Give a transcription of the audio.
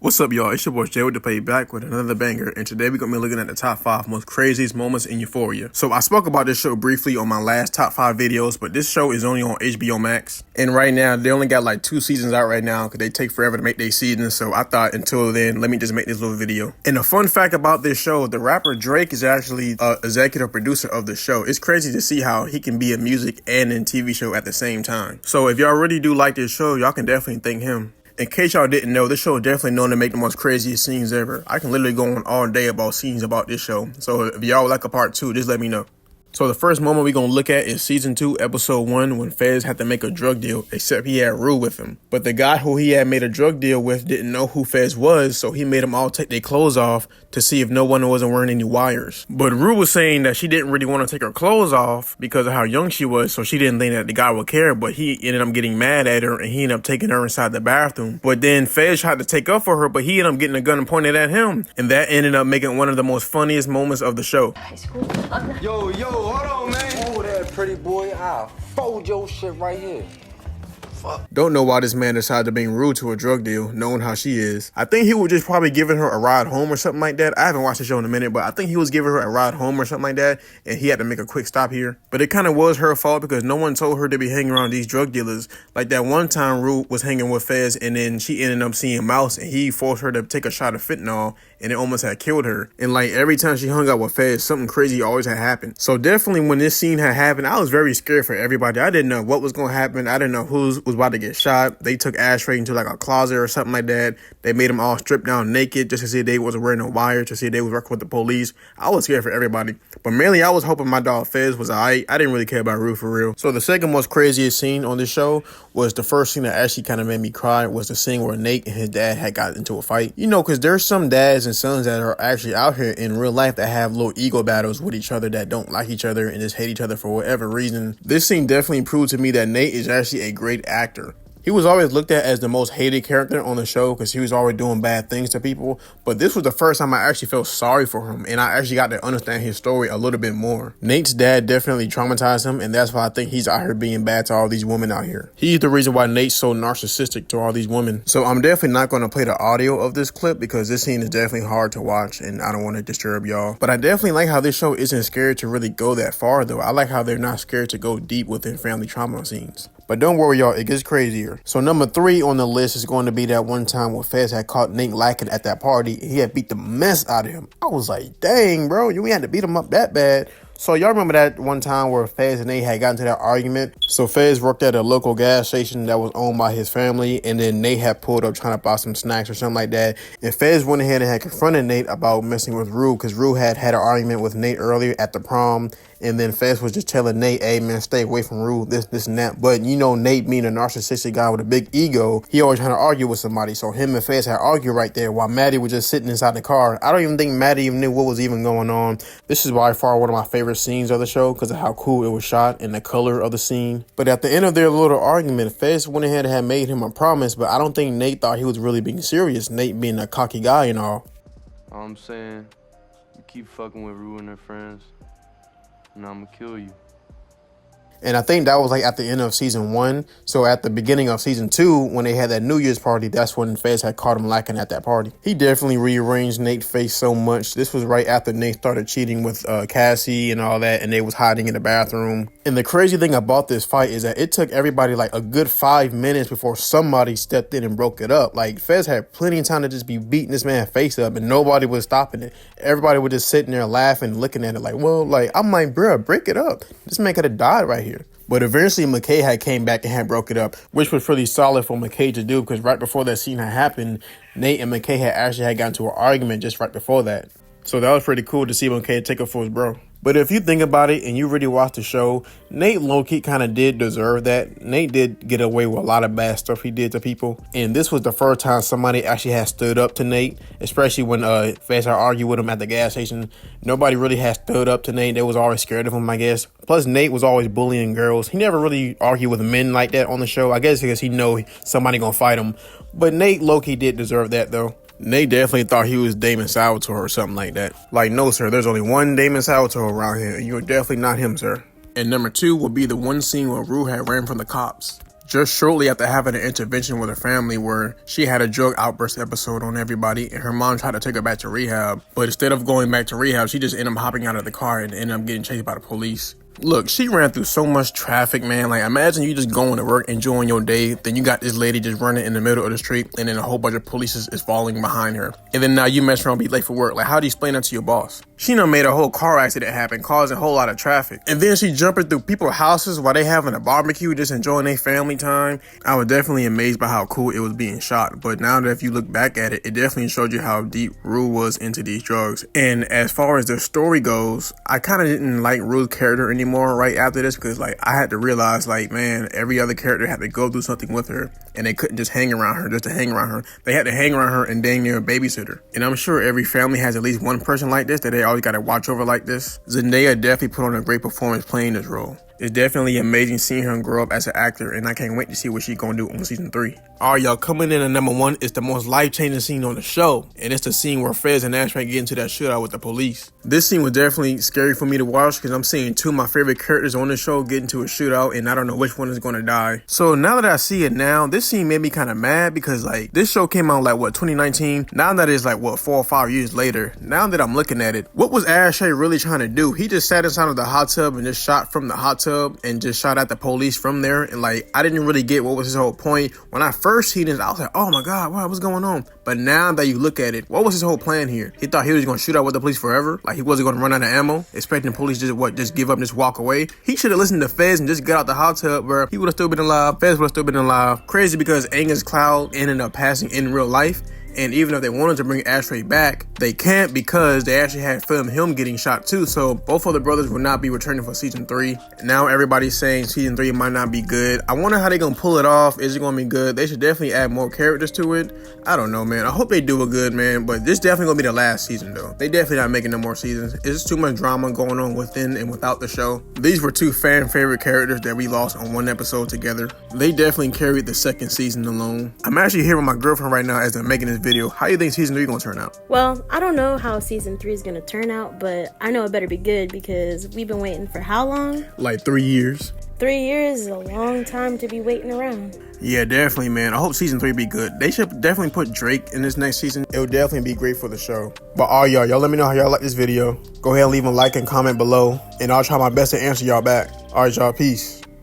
What's up, y'all? It's your boy Jay with the Play back with another banger, and today we're gonna be looking at the top 5 most craziest moments in Euphoria. So I spoke about this show briefly on my last top 5 videos, but this show is only on HBO Max, and right now they only got like 2 seasons out right now because they take forever to make their seasons. So I thought until then, let me just make this little video. And a fun fact about this show, the rapper Drake is actually an executive producer of the show. It's crazy to see how he can be a music and a TV show at the same time. So if y'all really do like this show, y'all can definitely thank him. In case y'all didn't know, this show is definitely known to make the most craziest scenes ever. I can literally go on all day about scenes about this show. So if y'all would like a part 2, just let me know. So the first moment we're going to look at is season 2, episode 1, when Fez had to make a drug deal, except he had Rue with him. But the guy who he had made a drug deal with didn't know who Fez was, so he made them all take their clothes off to see if no one wasn't wearing any wires. But Rue was saying that she didn't really want to take her clothes off because of how young she was, so she didn't think that the guy would care, but he ended up getting mad at her and he ended up taking her inside the bathroom. But then Fez tried to take up for her, but he ended up getting a gun and pointed at him. And that ended up making one of the most funniest moments of the show. Yo, hold on, man. Oh, that pretty boy, I'll fold your shit right here. Fuck. Don't know why this man decided to bring Rue to a drug deal, knowing how she is. I think he was just probably giving her a ride home or something like that. I haven't watched the show in a minute, but I think he was giving her a ride home or something like that, and he had to make a quick stop here. But it kind of was her fault because no one told her to be hanging around these drug dealers. Like that one time Rue was hanging with Fez, and then she ended up seeing Mouse, and he forced her to take a shot of fentanyl, and it almost had killed her. And like every time she hung out with Fez, something crazy always had happened. So definitely when this scene had happened, I was very scared for everybody. I didn't know what was going to happen. I didn't know who was about to get shot. They took Ashtray into like a closet or something like that. They made them all strip down naked just to see if they wasn't wearing no wire, to see if they was working with the police. I was scared for everybody. But mainly I was hoping my dog Fez was alright. I didn't really care about Rue for real. So the second most craziest scene on this show was the first scene that actually kind of made me cry, was the scene where Nate and his dad had got into a fight. You know, because there's some dads and sons that are actually out here in real life that have little ego battles with each other, that don't like each other and just hate each other for whatever reason. This scene definitely proved to me that Nate is actually a great actor. He was always looked at as the most hated character on the show because he was always doing bad things to people. But this was the first time I actually felt sorry for him, and I actually got to understand his story a little bit more. Nate's dad definitely traumatized him, and that's why I think he's out here being bad to all these women out here. He's the reason why Nate's so narcissistic to all these women. So I'm definitely not going to play the audio of this clip because this scene is definitely hard to watch, and I don't want to disturb y'all. But I definitely like how this show isn't scared to really go that far, though. I like how they're not scared to go deep within family trauma scenes. But don't worry, y'all, it gets crazier. So number 3 on the list is going to be that one time where Fez had caught Nate lacking at that party, and he had beat the mess out of him. I was like, dang, bro, you ain't had to beat him up that bad. So y'all remember that one time where Fez and Nate had gotten to that argument? So Fez worked at a local gas station that was owned by his family, and then Nate had pulled up trying to buy some snacks or something like that. And Fez went ahead and had confronted Nate about messing with Rue, because Rue had an argument with Nate earlier at the prom. And then Fez was just telling Nate, hey man, stay away from Rue, this and that. But you know, Nate being a narcissistic guy with a big ego, he always trying to argue with somebody. So him and Fez had argued right there while Maddie was just sitting inside the car. I don't even think Maddie even knew what was even going on. This is by far one of my favorite scenes of the show because of how cool it was shot and the color of the scene. But at the end of their little argument, Fez went ahead and had made him a promise, but I don't think Nate thought he was really being serious, Nate being a cocky guy and all. All I'm saying, you keep fucking with Rue and her friends, and I'm gonna kill you. And I think that was like at the end of season 1. So at the beginning of season 2, when they had that New Year's party, that's when Fez had caught him lacking at that party. He definitely rearranged Nate's face so much. This was right after Nate started cheating with Cassie and all that, and they was hiding in the bathroom. And the crazy thing about this fight is that it took everybody like a good 5 minutes before somebody stepped in and broke it up. Like Fez had plenty of time to just be beating this man's face up, and nobody was stopping it. Everybody was just sitting there laughing, looking at it like, well, like, I'm like, bruh, break it up. This man could have died right here. But eventually McKay had came back and had broke it up, which was pretty solid for McKay to do because right before that scene had happened, Nate and McKay had actually got into an argument just right before that. So that was pretty cool to see McKay take up for his bro. But if you think about it and you really watch the show, Nate low-key kind of did deserve that. Nate did get away with a lot of bad stuff he did to people. And this was the first time somebody actually had stood up to Nate, especially when Fez had argued with him at the gas station. Nobody really had stood up to Nate. They was always scared of him, I guess. Plus, Nate was always bullying girls. He never really argued with men like that on the show. I guess because he know somebody gonna fight him. But Nate low-key did deserve that, though. Nate definitely thought he was Damon Salvatore or something like that. Like, no, sir, there's only one Damon Salvatore around here, and you're definitely not him, sir. And number 2 would be the one scene where Rue had ran from the cops. just shortly after having an intervention with her family where she had a drug outburst episode on everybody and her mom tried to take her back to rehab. But instead of going back to rehab, she just ended up hopping out of the car and ended up getting chased by the police. Look, she ran through so much traffic, man. Like, imagine you just going to work, enjoying your day, then you got this lady just running in the middle of the street, and then a whole bunch of police is following behind her. And then now you mess around and be late for work. Like, how do you explain that to your boss? She done made a whole car accident happen, causing a whole lot of traffic. And then she jumping through people's houses while they having a barbecue, just enjoying their family time. I was definitely amazed by how cool it was being shot. But now that if you look back at it, it definitely showed you how deep Rue was into these drugs. And as far as the story goes, I kind of didn't like Rue's character anymore right after this, because like I had to realize, like, man, every other character had to go through something with her, and they couldn't just hang around her just to hang around her. They had to hang around her and dang near babysit her. And I'm sure every family has at least one person like this that they always got to watch over like this. Zendaya definitely put on a great performance playing this role. It's definitely amazing seeing her grow up as an actor, and I can't wait to see what she's gonna do on season 3. Alright, y'all, coming in at number 1 is the most life-changing scene on the show, and it's the scene where Fez and Ashtray get into that shootout with the police. This scene was definitely scary for me to watch because I'm seeing two of my favorite characters on the show get into a shootout, and I don't know which one is gonna die. So now that I see it now, this scene made me kind of mad because like this show came out like 2019. Now that it's like 4 or 5 years later, now that I'm looking at it, what was Ashtray really trying to do? He just sat inside of the hot tub and just shot from the hot tub and just shot at the police from there, and like I didn't really get what was his whole point. When I first seen this, I was like, oh my god, what's going on? But now that you look at it, what was his whole plan here? He thought he was gonna shoot out with the police forever, like he wasn't gonna run out of ammo, expecting the police just give up and just walk away. He should have listened to Fez and just got out the hot tub, where he would have still been alive, Fez would have still been alive. Crazy because Angus Cloud ended up passing in real life, and even if they wanted to bring Ashtray back, they can't because they actually had filmed him getting shot too. So both of the brothers will not be returning for season 3. Now everybody's saying season 3 might not be good. I wonder how they're gonna pull it off. Is it gonna be good? They should definitely add more characters to it. I don't know, man. I hope they do a good, man. But this definitely gonna be the last season though. They definitely not making no more seasons. It's just too much drama going on within and without the show. These were two fan favorite characters that we lost on one episode together. They definitely carried the second season alone. I'm actually here with my girlfriend right now as I'm making this video. How do you think season 3 gonna turn out? Well, I don't know how season 3 is gonna turn out, but I know it better be good because we've been waiting for how long? Like 3 years. 3 years is a long time to be waiting around. Yeah, definitely, man. I hope season 3 be good. They should definitely put Drake in this next season. It would definitely be great for the show. But all y'all let me know how y'all like this video. Go ahead and leave a like and comment below, and I'll try my best to answer y'all back. All right, y'all, peace.